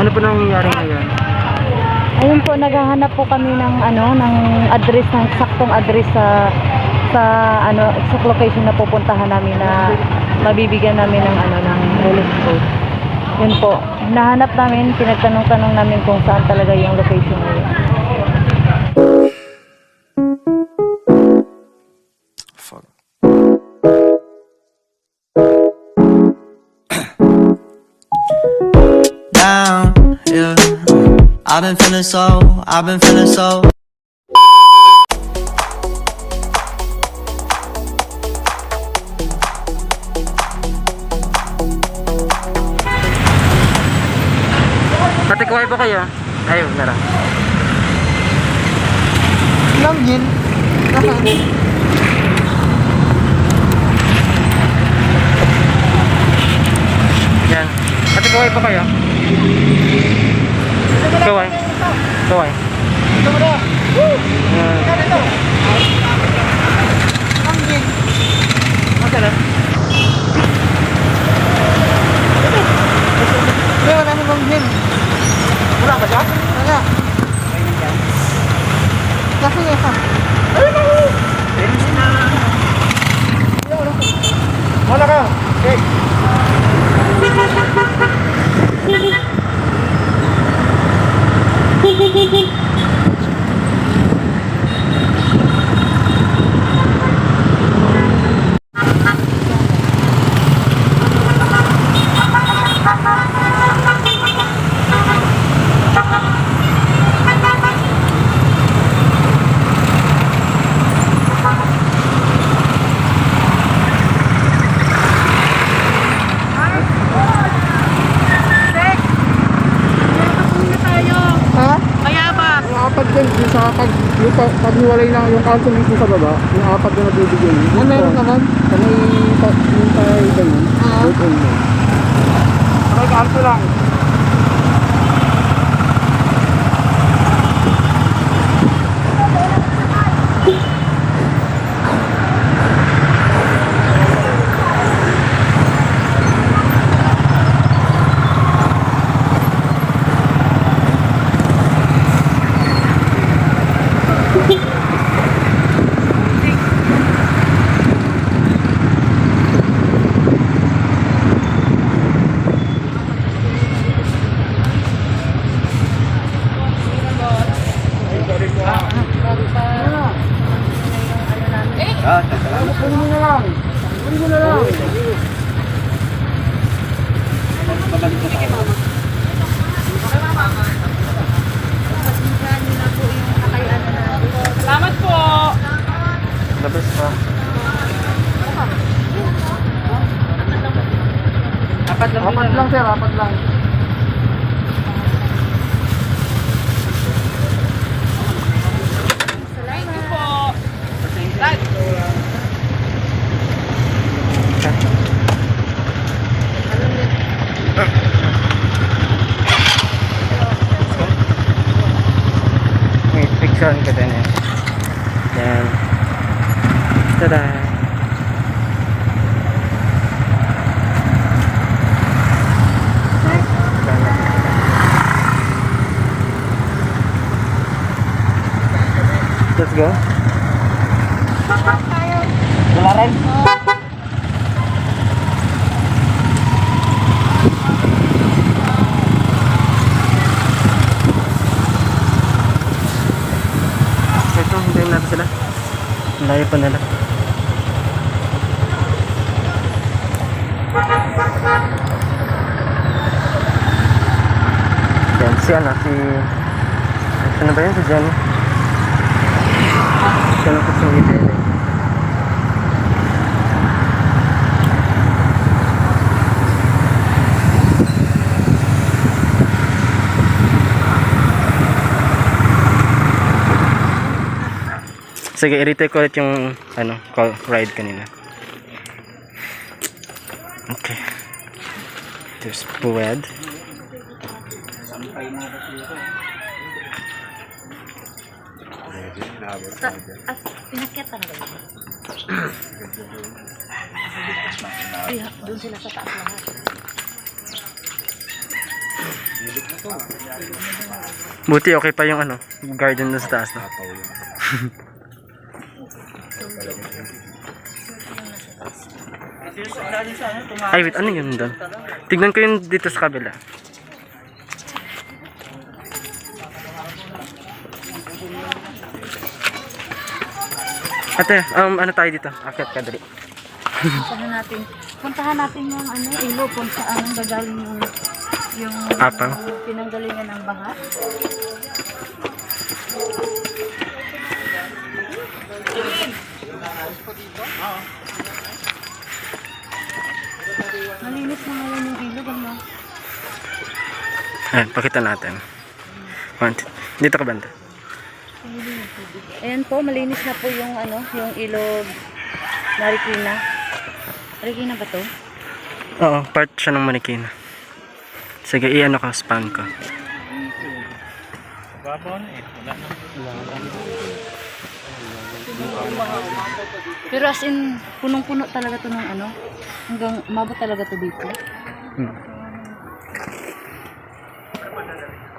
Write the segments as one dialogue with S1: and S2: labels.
S1: Ano po nangyayari ngayon?
S2: Ayun po, naghahanap po kami ng ng address, ng saktong address sa exact location na pupuntahan namin na mabibigyan namin ng ng relief code. Yun po, nahanap namin, pinagtanong-tanong namin kung saan talaga yung location ngayon.
S3: Fuck. Down, yeah. I've been feeling so.
S1: Patikuhay po kayo? Ayun, meron.
S4: Lang yun.
S1: Yan. Patikuhay po kayo? Kuhay. Kuhay.
S4: Ito mo na. Woo!
S1: Yan.
S4: Ganito. Lang yun.
S1: Masarap.
S4: Hindi, wala ni Bang Jim. Wala ba siya? Wala. Kasi esa. Ayun ako! Wala ka. Okay. Apat din sa paghiwalay na yung kanto mismo sa baba, yung apat na nabibigyan. Ah, meron naman? Sa may yung tayo ganun. Sa may kanto lang. Kunin mo na lang. Kunin mo na lang.
S2: Salamat po!
S1: Labas pa. Apat
S4: Apat lang sir, apat lang.
S2: Thank you po!
S1: Wait, picture ka din eh. Yan. Tada! Let's go. Wala rin? Ito, hintayin natin sila. Ang layo pa nila. Yan, si ano ba yun? Si Jenny. Siya lang kusong ito yun eh. Sige, i-retake ko ulit yung ride kanina. Okay. There's Puwed.
S2: Pinakyat na ba? Ay, doon sila sa taas lahat.
S1: Buti okay pa yung ano, garden doon sa taas, no? Ay, wait, ano yun doon? Tignan ko yun dito sa kabila. Ate, ano tayo dito? Akyat ka, dali.
S2: Puntahan natin yung ano, ilo kung saan gagaling yung
S1: Apang.
S2: pinanggalingan ng baha. Malinis na ngayon yung ilog, ano?
S1: Ayan, pakita natin. Dito ka banda.
S2: Ayan po, malinis na po yung ano, yung ilog Marikina. Marikina ba to?
S1: Oo, part siya ng Marikina. Sige, i-ano ka, spam ko.
S2: Pero as in, punong-puno talaga to ng ano, hanggang umabot talaga to dito.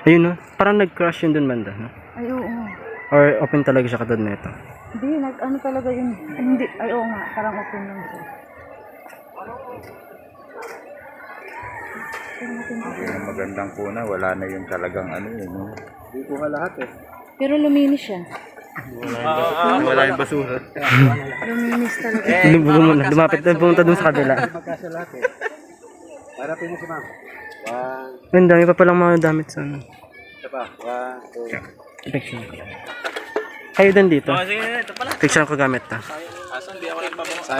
S1: Ayun, no? Parang nag-crash yun dun banda, no?
S2: Ay, oo.
S1: Or open talaga siya katulad nito.
S2: Hindi, ano talaga yun. Ay, hindi, ay, oo nga, parang open lang siya.
S5: Yung magandang kuna, wala na yung talagang ano yun. Hindi ko lahat eh.
S2: Pero luminis siya.
S5: Wala yung basura.
S2: Luminis talaga.
S1: Lumapit na pumunta dun sa kabila.
S5: Magkasa lahat eh. Harapin mo si ma'am.
S1: Ang dami pa palang mga damit sa ano.
S5: Isa pa. 1, 2.
S1: Picture. Kayo din dito. Picture ko gamit ta.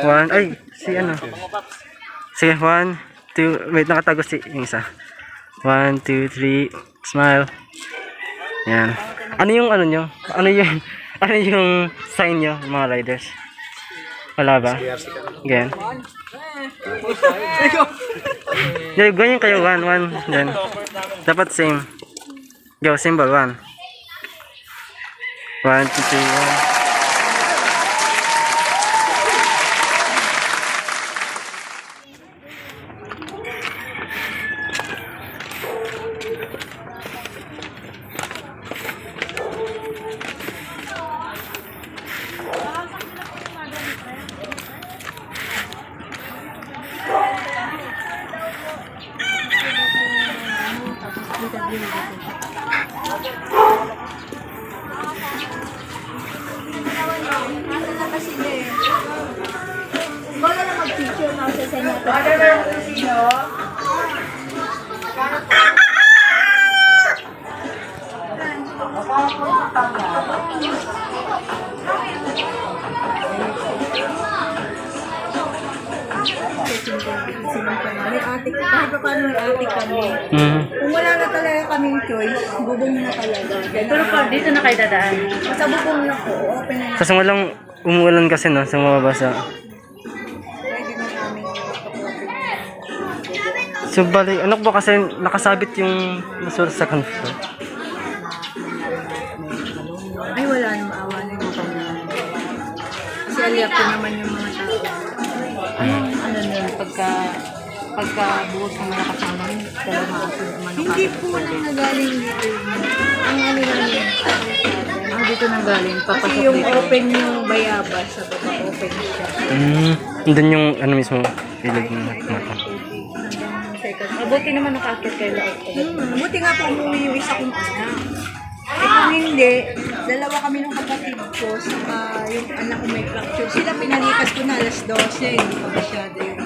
S1: One, ay, si ano. Sige, 1, 2, wait, nakatago si yung isa. 1, 2, 3, smile. Yan. Ano yung ano nyo? Ano yung sign nyo, mga riders? Wala ba? Ganyan. Ganyan kayo, 1, 1. Then, dapat same. Go, symbol, 1. 1, 2, 3, 1.
S6: May atik, kahit pa paano may atik kami. Kung wala na talaga kaming choice, bubong na talaga.
S2: Pero pag dito na kayo dadaan.
S6: Sa bubong na po, open na
S1: Kasi walang umuulan kasi, no, sa mababasa.
S6: pwede na namin
S1: So bali, ano ba kasi nakasabit yung basura sa second floor?
S6: ay wala na maawa na yung kami. Kasi aliyak ko naman yung mga tao.
S2: Ano nun, pagka buhos ng mga kasama, talaga ako naman.
S6: Hindi po nang nagaling dito. Ang ano namin,
S2: Dito nang galing,
S6: kasi
S2: papasok
S6: yung
S2: dito.
S6: open yung bayabas sa baba, open siya.
S1: Doon yung ano mismo, ilog ng mata.
S6: Hanggang second.
S2: Mabuti naman nakakit kayo lahat.
S6: Buti nga po umuwi yung isa kong anak. Eh kung hindi, dalawa kami ng kapatid ko, saka yung anak ko may fracture. Sila pinalikas ko na alas 12, hindi pa masyado yung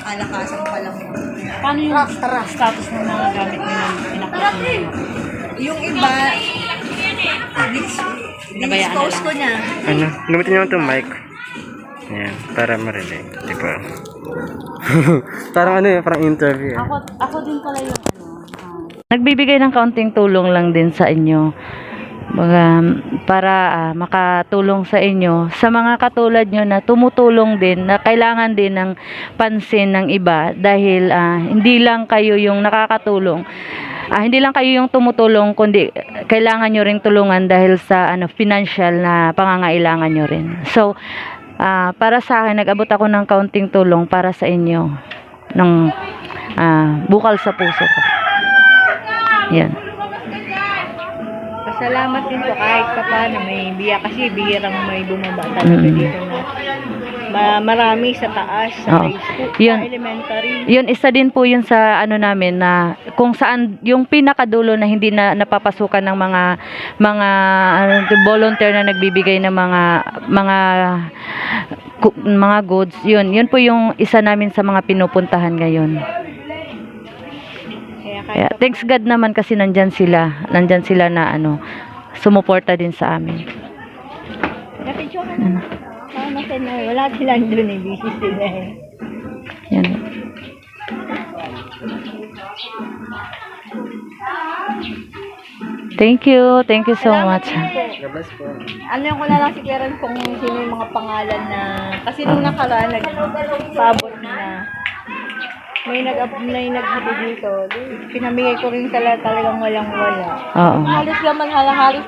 S6: alakasan pa lang.
S2: Paano yung status ng mga gamit nyo na pinakita nyo?
S6: Yung iba, dispose ko na.
S1: Ano, gamitin nyo itong mic. Ayan, para marinig. Di ba? Parang ano yun, parang interview.
S2: Ako din pala yung nagbibigay ng kaunting tulong lang din sa inyo. Para makatulong sa inyo. Sa mga katulad nyo na tumutulong din, na kailangan din ng pansin ng iba dahil hindi lang kayo yung nakakatulong. Hindi lang kayo yung tumutulong, kundi kailangan nyo ring tulungan dahil sa financial na pangangailangan nyo rin. So, para sa akin, nag-abot ako ng kaunting tulong para sa inyo ng bukal sa puso ko. Yan.
S6: Pasalamat din po kahit pa paano may biya kasi bihirang may bumaba talaga dito na marami sa taas, sa
S2: Oo.
S6: high school,
S2: Yun.
S6: sa elementary.
S2: Yun, isa din po yun sa ano namin na kung saan yung pinakadulo na hindi na napapasukan ng mga volunteer na nagbibigay ng mga goods. Yun po yung isa namin sa mga pinupuntahan ngayon.
S6: Kaya
S2: Kaya, thanks God naman kasi nandyan sila na ano, sumuporta din sa amin.
S6: napicture ka na. Tama sila, wala silang doon eh, busy sila eh.
S2: Yan. Thank you so much.
S6: Ano yung ko na lang si Karen kung sino yung mga pangalan na, kasi nung nakaraan nagpaabot na may nag-habi dito, pinamigay ko rin talagang walang-wala.
S2: Oo.
S6: Halos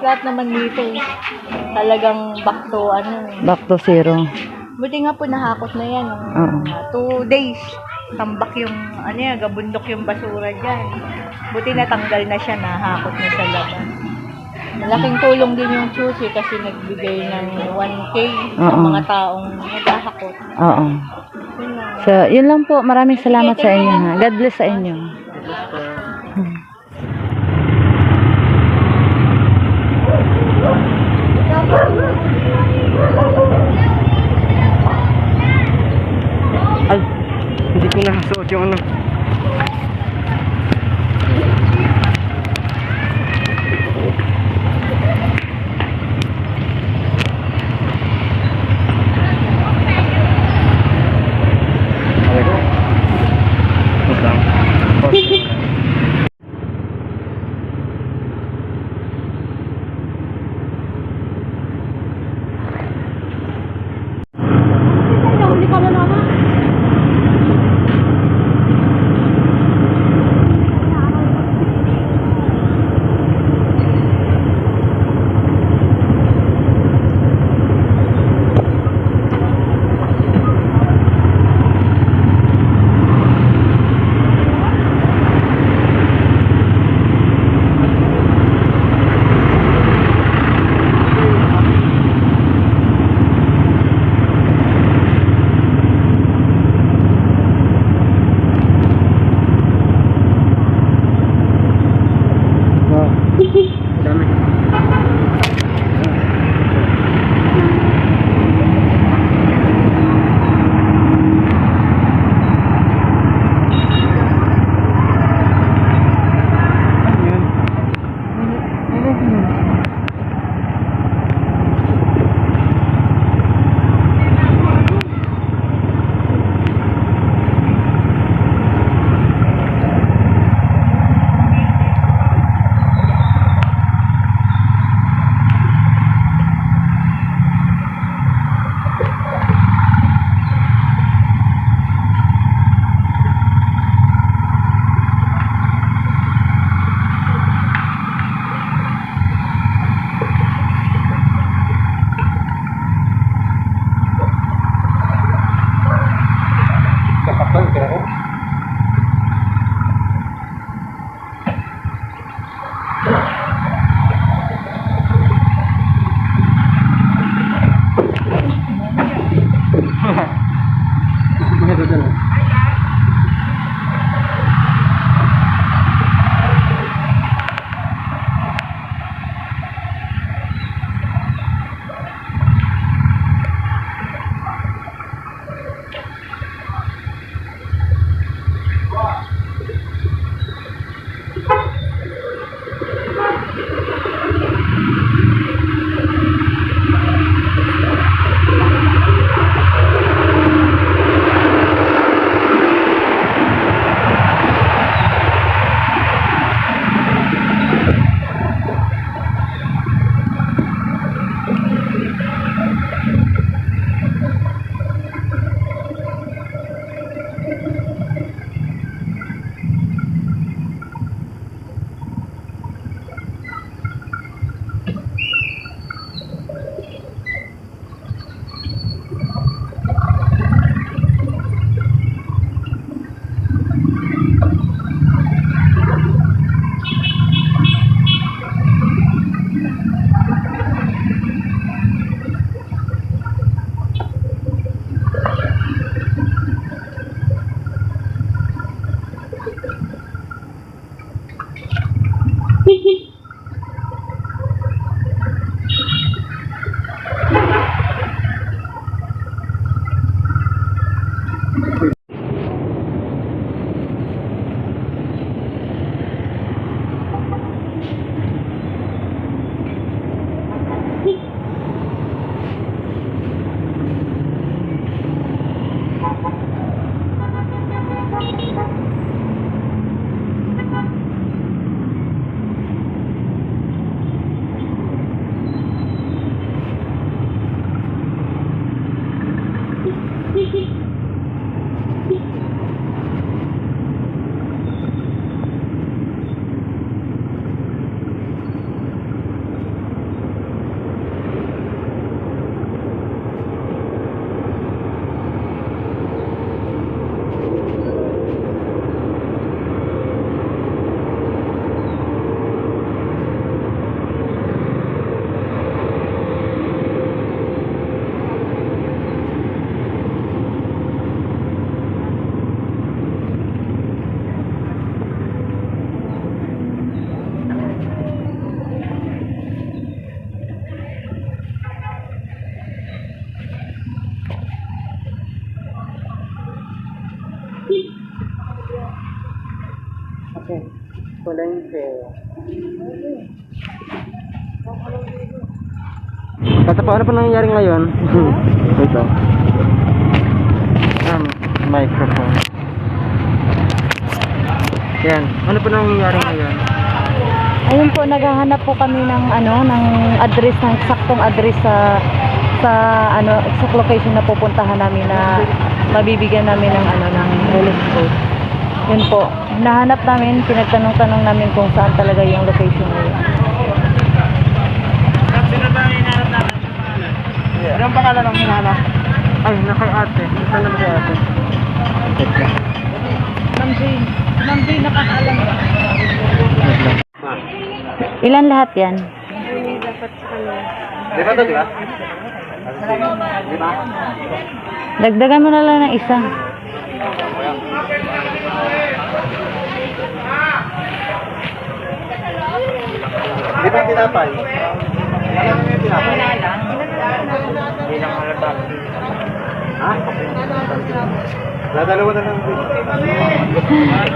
S6: lahat naman dito. Talagang
S2: Back to zero.
S6: Buti nga po nahakot na yan.
S2: Oo.
S6: 2 days. Tambak yung, gabundok yung basura dyan. Buti natanggal na siya, nahakot na sa labas. Malaking tulong din yung Chusi kasi nagbigay ng 1K sa
S2: Oo.
S6: mga taong naghahakot.
S2: Oo.
S6: Yun lang.
S2: So, yun lang po. Maraming salamat sa inyo. Ha. God bless sa inyo.
S1: Ay, hindi ko na suot yung ano. Okay. Wait lang. Pause. palengke. Kata po, ano po nangyayari ngayon? Ito. Microphone. Yan. Ano po nangyayari ngayon?
S2: Ayun po, naghahanap po kami ng ano, ng address, ng saktong address sa ano, exact location na pupuntahan namin na mabibigyan namin ng ano, ng relief code. Yun po. Nahanap namin, pinagtanong-tanong namin kung saan talaga yung location na yun.
S1: Anong pangalan ng hinahanap? Ay, nakay ate. Saan naman kay ate?
S6: Ma'am Jane, nakakaalam ba?
S2: Ilan lahat yan?
S6: Dapat sa kanya.
S1: Di ba ito, di ba?
S2: Dagdagan mo na lang ng isa.
S1: Di ba tinapay? Alam mo yung tinapay? Bilang halata. Ha? Dadalawa na lang.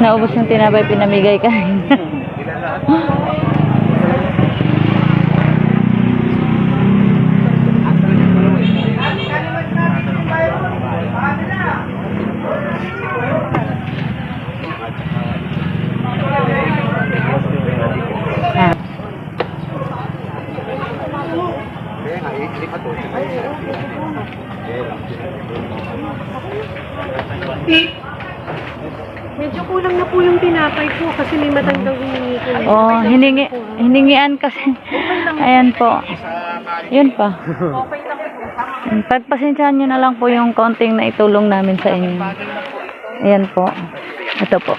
S2: Naubos yung tinapay, pinamigay ka.
S1: Ilan lahat?
S2: Ha.
S6: Medyo kulang na po yung tinapay po kasi may matandang humingi ko.
S2: Oh, hiningian kasi. Ayan po. Yun pa. Pagpasensyahan nyo na lang po yung konting na itulong namin sa inyo. Ayan po. Ito po.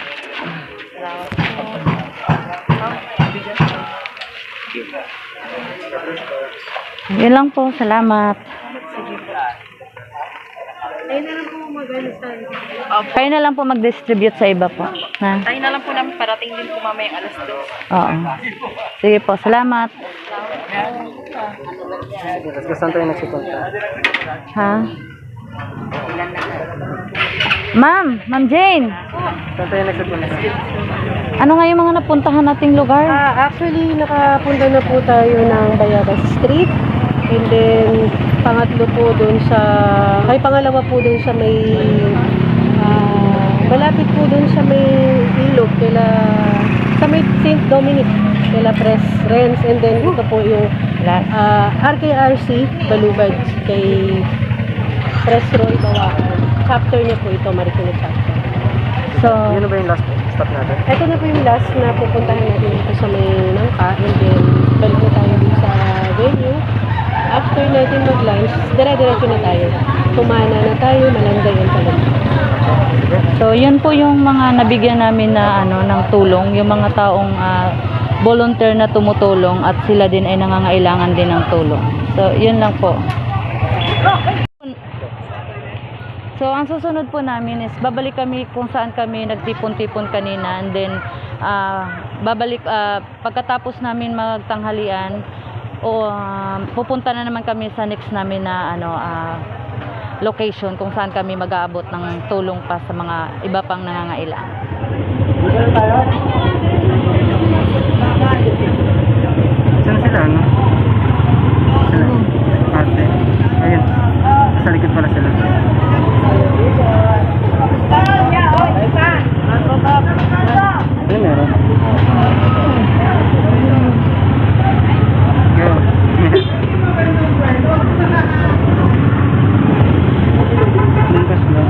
S2: Yun lang po. Salamat. Kayo na lang po mag-distribute sa iba po. Na?
S6: Tayo na lang po namin parating din po mamayang alas 2.
S2: Oo. Sige po. Salamat.
S1: Tapos saan tayo nagsipunta?
S2: Ha? Ma'am Jane.
S1: Saan tayo nagsipunta?
S2: Ano nga yung mga napuntahan nating lugar?
S6: Actually, nakapunta na po tayo ng Bayabas Street. And then, pangalawa po dun sa may, malapit po dun sa may ilog, sa may St. Dominic, Pres Renz. And then, ito po yung RKRC, Balubad, kay Pres Roy Bawakan. Chapter niya po ito, Marikina chapter.
S2: So,
S1: Yun na ba yung last stop natin?
S6: Ito na po yung last na pupuntahan natin dito sa may Nangka. And then, balik na tayo dito sa venue. After natin mag-lunch, dire-diretso na tayo. Tumana na tayo, Malanday ang talaga.
S2: so yun po yung mga nabigyan namin na ano ng tulong, yung mga taong volunteer na tumutulong at sila din ay nangangailangan din ng tulong. So, yun lang po. So, ang susunod po namin is babalik kami kung saan kami nagtipon-tipon kanina, and then babalik pagkatapos namin magtanghalian o pupunta na naman kami sa next namin na location kung saan kami mag-aabot ng tulong pa sa mga iba pang nangangailangan.
S1: Saan sila, ano? Sila. Ate. Ayun. Sa likod pala sila. Ano meron? Go. Lumpas lang.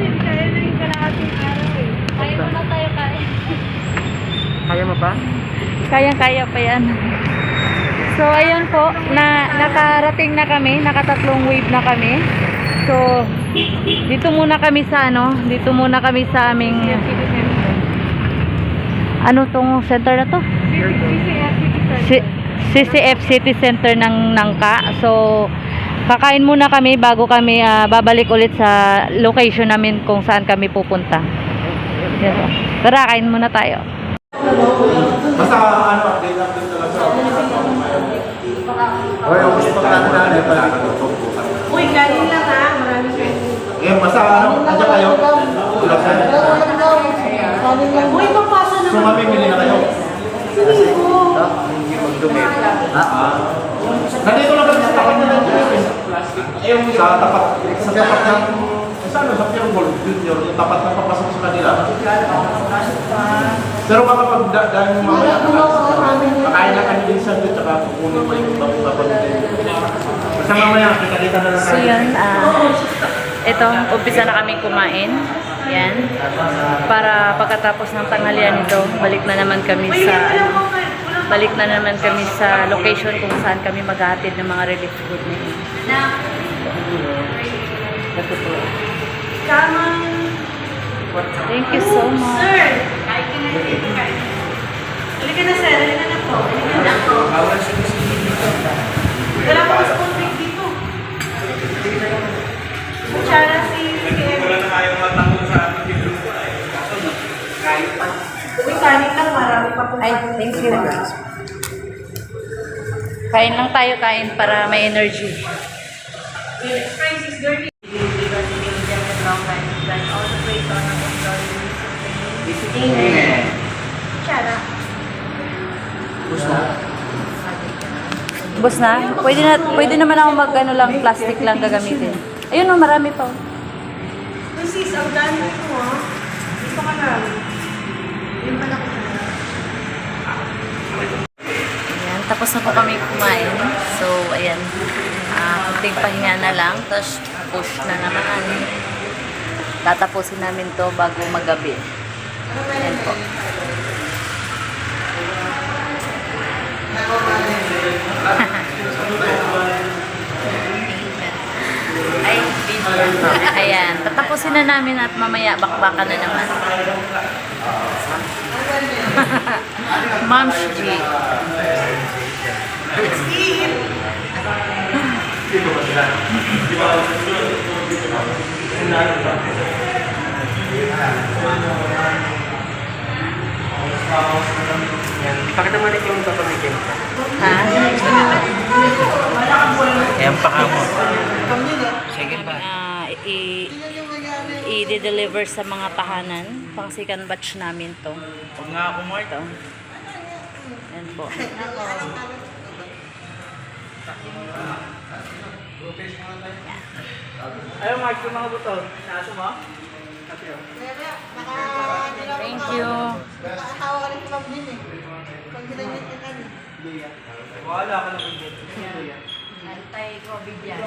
S6: kasi hindi kaya na yung kalahating araw eh. Kaya mo na tayo kaya.
S1: Kaya mo pa?
S2: Kayang-kaya pa yan. So, ayun po, nakarating na kami, nakatatlong wave na kami. So, dito muna kami sa aming, ano tong center na to? CCF City Center ng Nangka. So, kakain muna kami bago kami babalik ulit sa location namin kung saan kami pupunta. Yes. Tara, kain muna tayo.
S5: Basta ano, update lang sa Oy, ang gusto natin na ano pala
S6: Uy, kanin lang ha. Maraming kanin.
S5: eh, basta ano, nandiyan kayo.
S6: Uy, papasa na.
S5: So, mamimili na kayo. Nandito lang kami sa tapat na lang. Yung sa tapat ng sa Pure Gold Junior, yung tapat na papasok sa kanila. Pero baka pag dahil mo mamaya, makain na kami din sa doon, tsaka kukunin pa yung babagin. Basta mamaya, kita na lang
S2: So yun, ito, umpisa na kami kumain. Yan. Para pagkatapos ng tanghalian nito, balik na naman kami sa location kung saan kami maghahatid ng mga relief food nila. Thank you so much.
S6: Halika na sir, halika na po. Wala pa spoon drink dito. Kutsara si Wala na kayong matanggal sa ating dito. Uy, kanin lang, marami pa po.
S2: Ay, thank you. Kain lang tayo, kain para may energy.
S6: Francis Gurney. Kutsara.
S2: Bus na? Pwede naman ako mag-ano lang, plastic lang gagamitin. Ayun o, marami pa.
S6: Uy sis, ang dami nito ha. Dito ka na. Yung malaki na.
S2: Ayan, tapos na po kami kumain. So, ayan. Kunting pahinga na lang. Tapos, push na naman. Tatapusin namin to bago magabi. Ayan po. Ay, ayan. Tatapusin na namin at mamaya bakbakan na naman. Mom's G.
S1: Pakita mo rin yung papamigay mo.
S2: Ha?
S1: Ayan pa ka mo. Sige pa.
S2: I-deliver sa mga tahanan. Pang second batch namin to.
S1: Huwag nga ako, Mark.
S2: Ito. Ayan po.
S1: Ayaw, Mark, yung mga buto. Nasa mo?
S2: Thank you.
S1: Wala ka naman dito.
S2: Anti-COVID yan.